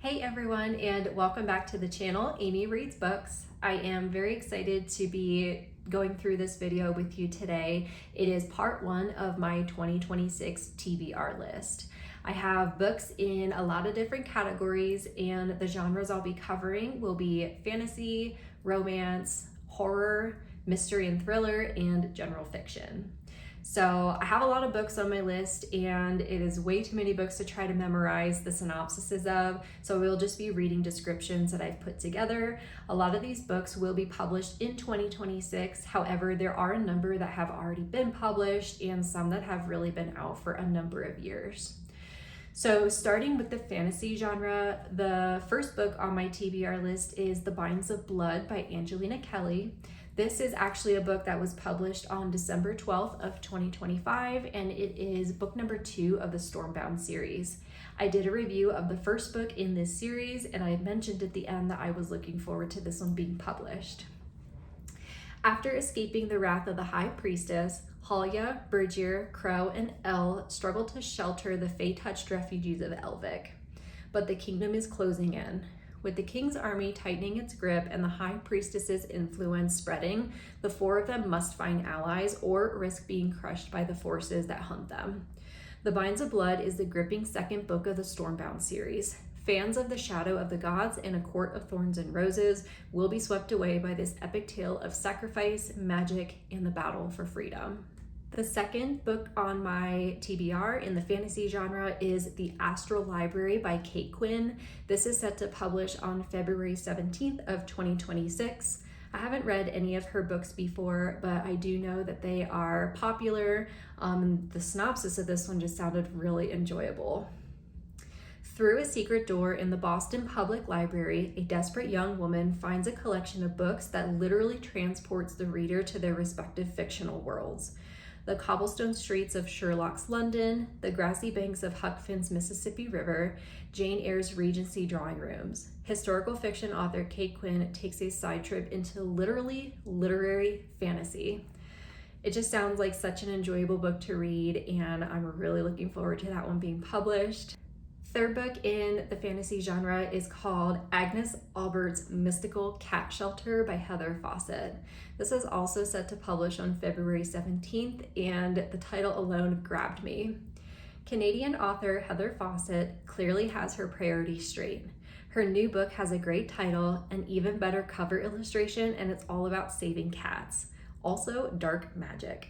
Hey everyone, and welcome back to the channel, Amy Reads Books. I am very excited to be going through this video with you today. It is part one of my 2026 TBR list. I have books in a lot of different categories, and the genres I'll be covering will be fantasy, romance, horror, mystery and thriller, and general fiction. So I have a lot of books on my list, and it is way too many books to try to memorize the synopsises of, so we'll just be reading descriptions that I've put together. A lot of these books will be published in 2026. However, there are a number that have already been published and some that have really been out for a number of years. So starting with the fantasy genre, the first book on my TBR list is The Binds of Blood by Angelina Kelley. This is actually a book that was published on December 12th of 2025, and it is book number 2 of the Stormbound series. I did a review of the first book in this series, and I mentioned at the end that I was looking forward to this one being published. After escaping the wrath of the High Priestess, Halya, Bergier, Crow, and El struggle to shelter the Fae-touched refugees of Elvic. But the kingdom is closing in. With the king's army tightening its grip and the High Priestess's influence spreading, the 4 of them must find allies or risk being crushed by the forces that hunt them. The Binds of Blood is the gripping second book of the Stormbound series. Fans of the Shadow of the Gods and A Court of Thorns and Roses will be swept away by this epic tale of sacrifice, magic, and the battle for freedom. The second book on my TBR in the fantasy genre is The Astral Library by Quinn. This is set to publish on February 17th of 2026. I haven't read any of her books before, but I do know that they are popular. The synopsis of this one just sounded really enjoyable. Through a secret door in the Boston Public Library, a desperate young woman finds a collection of books that literally transports the reader to their respective fictional worlds. The cobblestone streets of Sherlock's London, the grassy banks of Huck Finn's Mississippi River, Jane Eyre's Regency drawing rooms. Historical fiction author Quinn takes a side trip into literary fantasy. It just sounds like such an enjoyable book to read, and I'm really looking forward to that one being published. Third book in the fantasy genre is called Agnes Aubert's Mystical Cat Shelter by Heather Fawcett. This is also set to publish on February 17th, and the title alone grabbed me. Canadian author Heather Fawcett clearly has her priorities straight. Her new book has a great title, an even better cover illustration, and it's all about saving cats. Also, dark magic.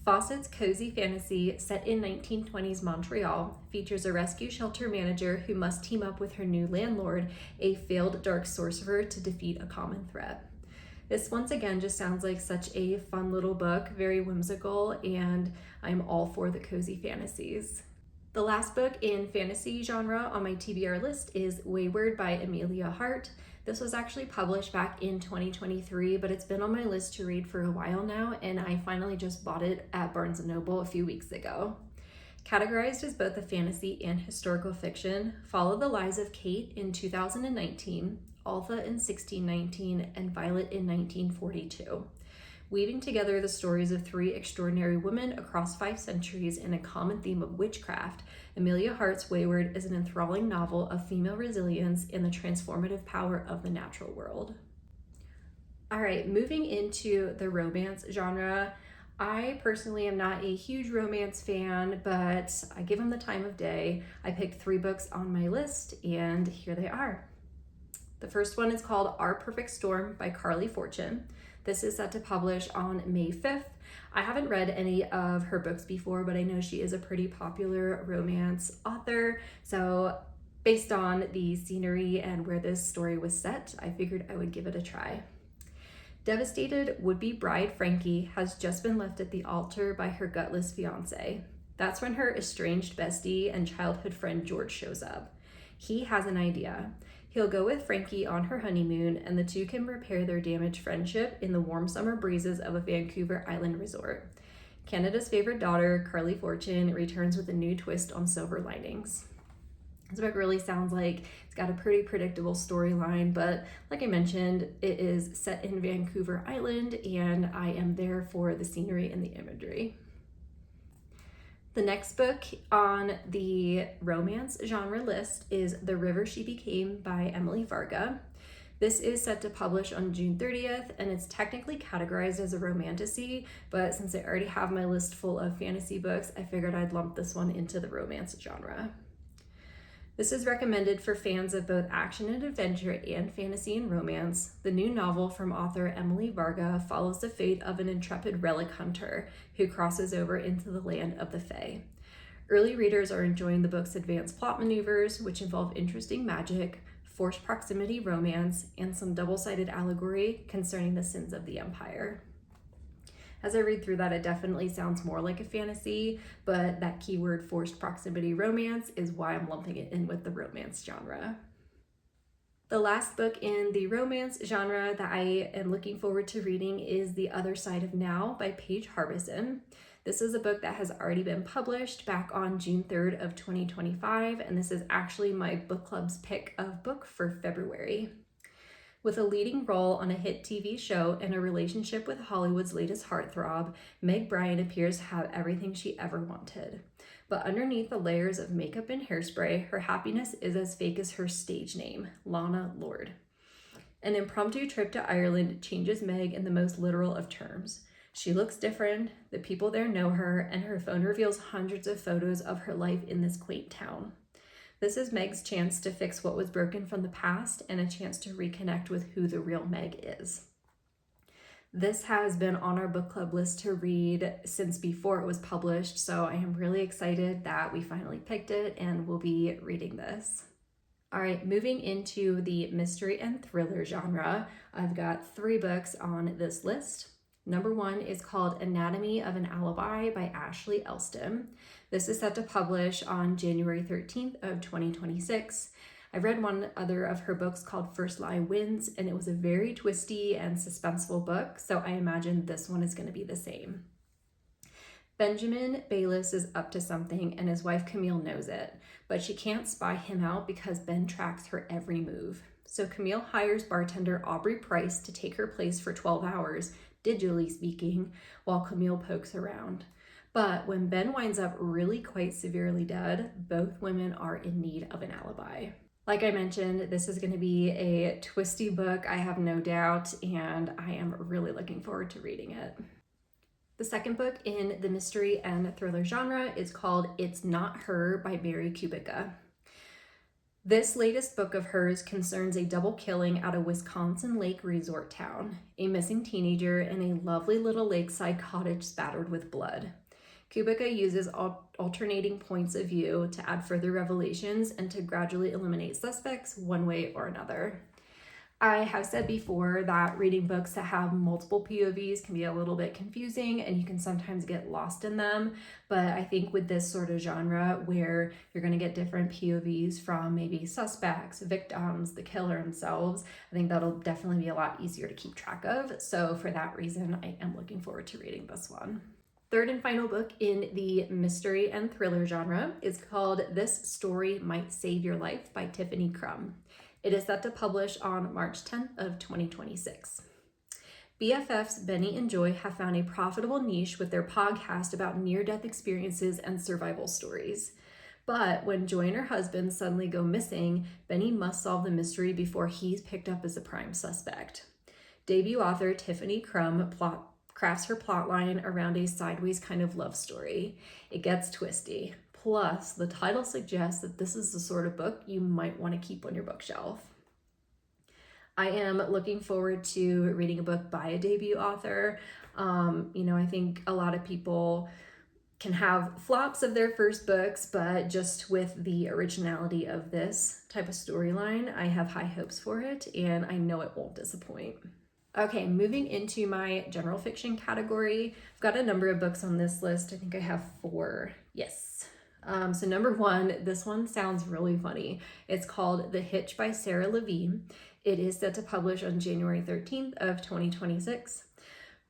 Fawcett's cozy fantasy, set in 1920s Montreal, features a rescue shelter manager who must team up with her new landlord, a failed dark sorcerer, to defeat a common threat. This once again just sounds like such a fun little book, very whimsical, and I'm all for the cozy fantasies. The last book in fantasy genre on my TBR list is Weyward by Emilia Hart. This was actually published back in 2023, but it's been on my list to read for a while now, and I finally just bought it at Barnes & Noble a few weeks ago. Categorized as both a fantasy and historical fiction, follow the lives of Kate in 2019, Altha in 1619, and Violet in 1942. Weaving together the stories of 3 extraordinary women across 5 centuries in a common theme of witchcraft, Emilia Hart's Weyward is an enthralling novel of female resilience and the transformative power of the natural world. All right, moving into the romance genre. I personally am not a huge romance fan, but I give them the time of day. I picked 3 books on my list, and here they are. The first one is called Our Perfect Storm by Carley Fortune. This is set to publish on May 5th. I haven't read any of her books before, but I know she is a pretty popular romance author. So based on the scenery and where this story was set, I figured I would give it a try. Devastated would-be bride Frankie has just been left at the altar by her gutless fiance. That's when her estranged bestie and childhood friend George shows up. He has an idea. He'll go with Frankie on her honeymoon, and the two can repair their damaged friendship in the warm summer breezes of a Vancouver Island resort. Canada's favorite daughter, Carley Fortune, returns with a new twist on silver linings. This book really sounds like it's got a pretty predictable storyline, but like I mentioned, it is set in Vancouver Island, and I am there for the scenery and the imagery. The next book on the romance genre list is The River She Became by Emily Varga. This is set to publish on June 30th, and it's technically categorized as a romantasy, but since I already have my list full of fantasy books, I figured I'd lump this one into the romance genre. This is recommended for fans of both action and adventure and fantasy and romance. The new novel from author Emily Varga follows the fate of an intrepid relic hunter who crosses over into the land of the Fae. Early readers are enjoying the book's advanced plot maneuvers, which involve interesting magic, forced proximity romance, and some double-sided allegory concerning the sins of the Empire. As I read through that, it definitely sounds more like a fantasy, but that keyword forced proximity romance is why I'm lumping it in with the romance genre. The last book in the romance genre that I am looking forward to reading is The Other Side of Now by Paige Harbison. This is a book that has already been published back on June 3rd of 2025, and this is actually my book club's pick of book for February. With a leading role on a hit TV show and a relationship with Hollywood's latest heartthrob, McBride appears to have everything she ever wanted. But underneath the layers of makeup and hairspray, her happiness is as fake as her stage name, Lana Lord. An impromptu trip to Ireland changes Meg in the most literal of terms. She looks different, the people there know her, and her phone reveals hundreds of photos of her life in this quaint town. This is Meg's chance to fix what was broken from the past and a chance to reconnect with who the real Meg is. This has been on our book club list to read since before it was published, so I am really excited that we finally picked it and we'll be reading this. All right, moving into the mystery and thriller genre, I've got 3 books on this list. Number 1 is called Anatomy of an Alibi by Ashley Elston. This is set to publish on January 13th of 2026. I read one other of her books called First Lie Wins, and it was a very twisty and suspenseful book, so I imagine this one is going to be the same. Benjamin Bayless is up to something, and his wife Camille knows it, but she can't spy him out because Ben tracks her every move. So Camille hires bartender Aubrey Price to take her place for 12 hours, digitally speaking, while Camille pokes around. But when Ben winds up really quite severely dead, both women are in need of an alibi. Like I mentioned, this is going to be a twisty book, I have no doubt, and I am really looking forward to reading it. The second book in the mystery and thriller genre is called It's Not Her by Mary Kubica. This latest book of hers concerns a double killing at a Wisconsin lake resort town, a missing teenager, and a lovely little lakeside cottage spattered with blood. Kubica uses alternating points of view to add further revelations and to gradually eliminate suspects one way or another. I have said before that reading books that have multiple POVs can be a little bit confusing and you can sometimes get lost in them, but I think with this sort of genre where you're going to get different POVs from maybe suspects, victims, the killer themselves, I think that'll definitely be a lot easier to keep track of. So for that reason, I am looking forward to reading this one. Third and final book in the mystery and thriller genre is called This Story Might Save Your Life by Tiffany Crum. It is set to publish on March 10th of 2026. BFFs Benny and Joy have found a profitable niche with their podcast about near-death experiences and survival stories. But when Joy and her husband suddenly go missing, Benny must solve the mystery before he's picked up as a prime suspect. Debut author Tiffany Crum crafts her plotline around a sideways kind of love story. It gets twisty. Plus, the title suggests that this is the sort of book you might want to keep on your bookshelf. I am looking forward to reading a book by a debut author. I think a lot of people can have flops of their first books, but just with the originality of this type of storyline, I have high hopes for it, and I know it won't disappoint. Okay, moving into my general fiction category, I've got a number of books on this list. I think I have 4. Yes. So number 1, this one sounds really funny. It's called The Hitch by Sara Levine. It is set to publish on January 13th of 2026.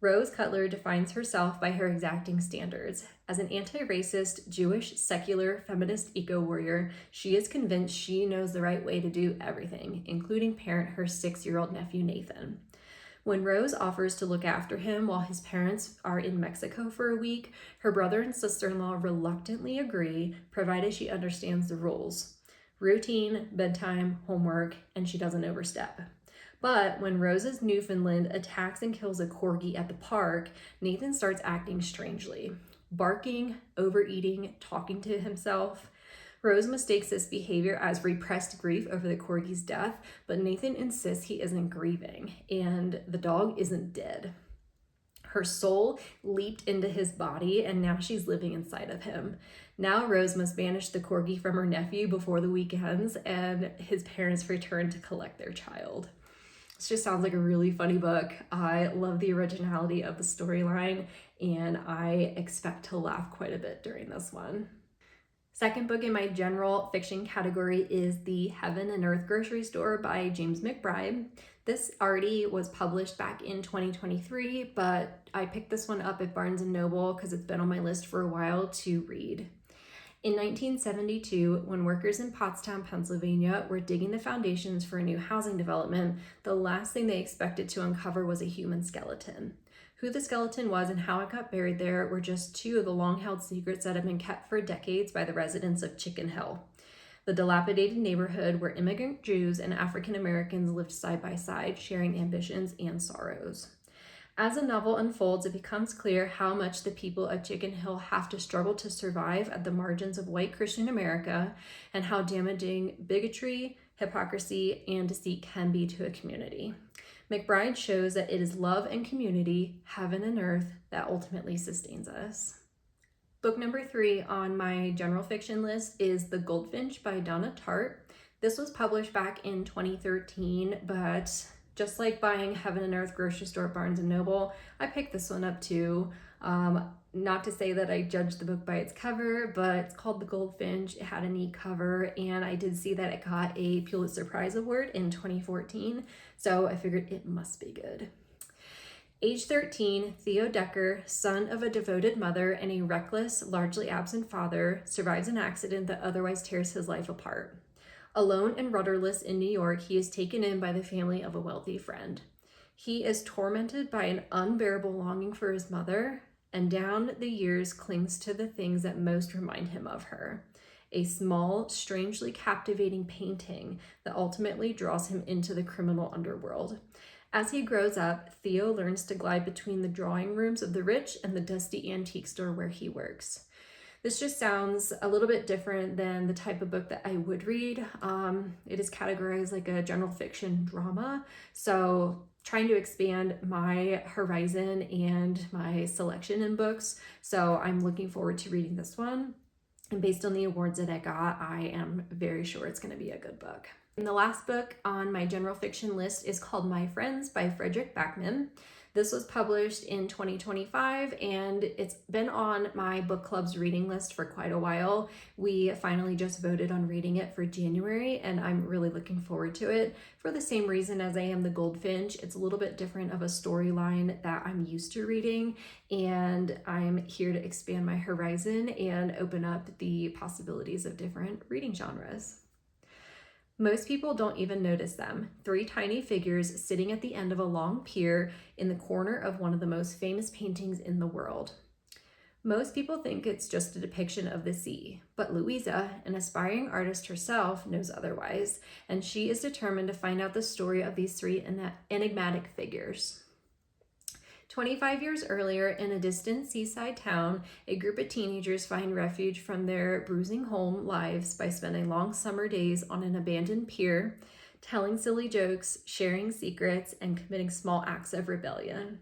Rose Cutler defines herself by her exacting standards. As an anti-racist, Jewish, secular, feminist eco-warrior, she is convinced she knows the right way to do everything, including parent her 6-year-old nephew Nathan. When Rose offers to look after him while his parents are in Mexico for a week, her brother and sister-in-law reluctantly agree, provided she understands the rules. Routine, bedtime, homework, and she doesn't overstep. But when Rose's Newfoundland attacks and kills a corgi at the park, Nathan starts acting strangely. Barking, overeating, talking to himself. Rose mistakes this behavior as repressed grief over the corgi's death, but Nathan insists he isn't grieving, and the dog isn't dead. Her soul leaped into his body, and now she's living inside of him. Now Rose must banish the corgi from her nephew before the week ends, and his parents return to collect their child. This just sounds like a really funny book. I love the originality of the storyline, and I expect to laugh quite a bit during this one. Second book in my general fiction category is The Heaven and Earth Grocery Store by James McBride. This already was published back in 2023, but I picked this one up at Barnes & Noble because it's been on my list for a while to read. In 1972, when workers in Pottstown, Pennsylvania were digging the foundations for a new housing development, the last thing they expected to uncover was a human skeleton. Who the skeleton was and how it got buried there were just two of the long-held secrets that have been kept for decades by the residents of Chicken Hill, the dilapidated neighborhood where immigrant Jews and African Americans lived side by side, sharing ambitions and sorrows. As the novel unfolds, it becomes clear how much the people of Chicken Hill have to struggle to survive at the margins of white Christian America, and how damaging bigotry, hypocrisy, and deceit can be to a community. McBride shows that it is love and community, heaven and earth, that ultimately sustains us. Book number 3 on my general fiction list is The Goldfinch by Donna Tartt. This was published back in 2013, but just like buying Heaven and Earth Grocery Store at Barnes & Noble, I picked this one up too. Not to say that I judged the book by its cover, but it's called The Goldfinch. It had a neat cover, and I did see that it got a Pulitzer Prize Award in 2014, so I figured it must be good. Age 13, Theo Decker, son of a devoted mother and a reckless, largely absent father, survives an accident that otherwise tears his life apart. Alone and rudderless in New York, he is taken in by the family of a wealthy friend. He is tormented by an unbearable longing for his mother, and down the years clings to the things that most remind him of her. A small, strangely captivating painting that ultimately draws him into the criminal underworld. As he grows up, Theo learns to glide between the drawing rooms of the rich and the dusty antique store where he works. This just sounds a little bit different than the type of book that I would read. It is categorized like a general fiction drama, so trying to expand my horizon and my selection in books. So I'm looking forward to reading this one. And based on the awards that I got, I am very sure it's going to be a good book. And the last book on my general fiction list is called My Friends by Fredrik Backman. This was published in 2025, and it's been on my book club's reading list for quite a while. We finally just voted on reading it for January, and I'm really looking forward to it for the same reason as I am The Goldfinch. It's a little bit different of a storyline that I'm used to reading, and I'm here to expand my horizon and open up the possibilities of different reading genres. Most people don't even notice them. 3 tiny figures sitting at the end of a long pier in the corner of one of the most famous paintings in the world. Most people think it's just a depiction of the sea, but Louisa, an aspiring artist herself, knows otherwise, and she is determined to find out the story of these 3 enigmatic figures. 25 years earlier, in a distant seaside town, a group of teenagers find refuge from their bruising home lives by spending long summer days on an abandoned pier, telling silly jokes, sharing secrets, and committing small acts of rebellion.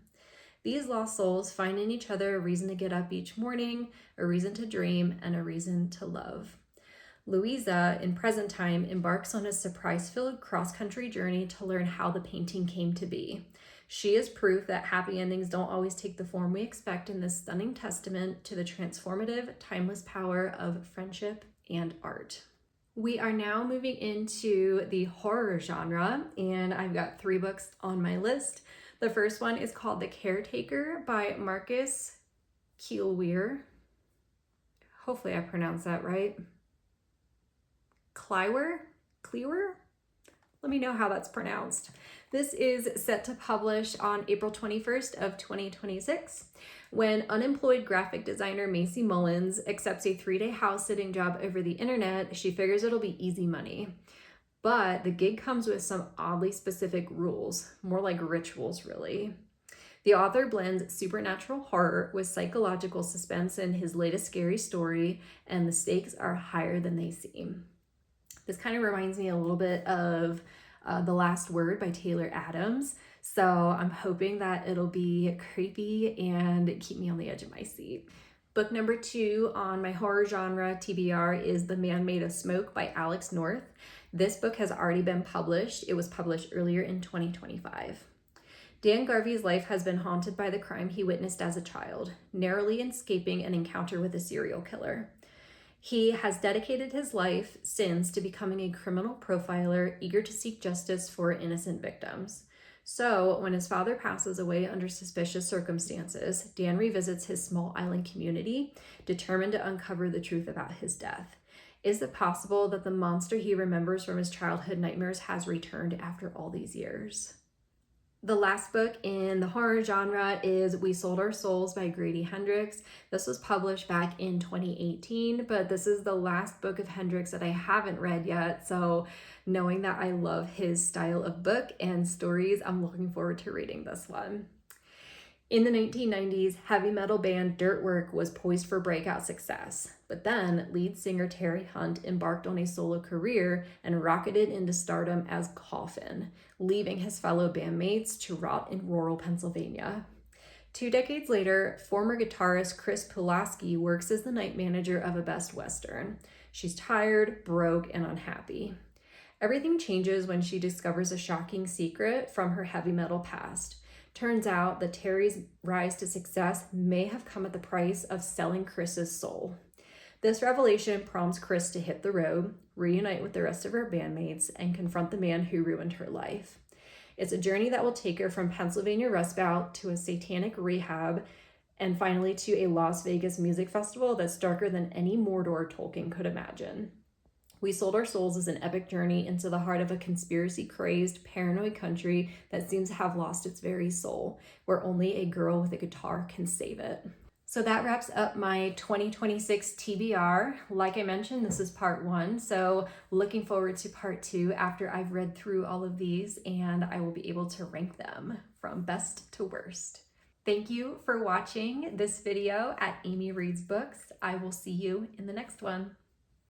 These lost souls find in each other a reason to get up each morning, a reason to dream, and a reason to love. Louisa, in present time, embarks on a surprise-filled cross-country journey to learn how the painting came to be. She is proof that happy endings don't always take the form we expect in this stunning testament to the transformative, timeless power of friendship and art. We are now moving into the horror genre, and I've got 3 books on my list. The first one is called The Caretaker by Marcus Kliewer. Hopefully I pronounced that right. Kliewer? Let me know how that's pronounced. This is set to publish on April 21st of 2026. When unemployed graphic designer Macy Mullins accepts a 3-day house sitting job over the internet, she figures it'll be easy money. But the gig comes with some oddly specific rules, more like rituals really. The author blends supernatural horror with psychological suspense in his latest scary story, and the stakes are higher than they seem. This kind of reminds me a little bit of The Last Word by Taylor Adams. So I'm hoping that it'll be creepy and keep me on the edge of my seat. Book number 2 on my horror genre TBR is The Man Made of Smoke by Alex North. This book has already been published. It was published earlier in 2025. Dan Garvey's life has been haunted by the crime he witnessed as a child, narrowly escaping an encounter with a serial killer. He has dedicated his life since to becoming a criminal profiler, eager to seek justice for innocent victims. So, when his father passes away under suspicious circumstances, Dan revisits his small island community, determined to uncover the truth about his death. Is it possible that the monster he remembers from his childhood nightmares has returned after all these years? The last book in the horror genre is We Sold Our Souls by Grady Hendrix. This was published back in 2018, but this is the last book of Hendrix that I haven't read yet. So knowing that I love his style of book and stories, I'm looking forward to reading this one. In the 1990s, heavy metal band Dirtwork was poised for breakout success, but then lead singer Terry Hunt embarked on a solo career and rocketed into stardom as Coffin, leaving his fellow bandmates to rot in rural Pennsylvania. 2 decades later, former guitarist Chris Pulaski works as the night manager of a Best Western. She's tired, broke, and unhappy. Everything changes when she discovers a shocking secret from her heavy metal past. Turns out that Terry's rise to success may have come at the price of selling Chris's soul. This revelation prompts Chris to hit the road, reunite with the rest of her bandmates, and confront the man who ruined her life. It's a journey that will take her from Pennsylvania Rust Belt to a satanic rehab, and finally to a Las Vegas music festival that's darker than any Mordor Tolkien could imagine. We Sold Our Souls is an epic journey into the heart of a conspiracy-crazed, paranoid country that seems to have lost its very soul, where only a girl with a guitar can save it. So that wraps up my 2026 TBR. Like I mentioned, this is part 1, so looking forward to part 2 after I've read through all of these, and I will be able to rank them from best to worst. Thank you for watching this video at Amy Reads Books. I will see you in the next one.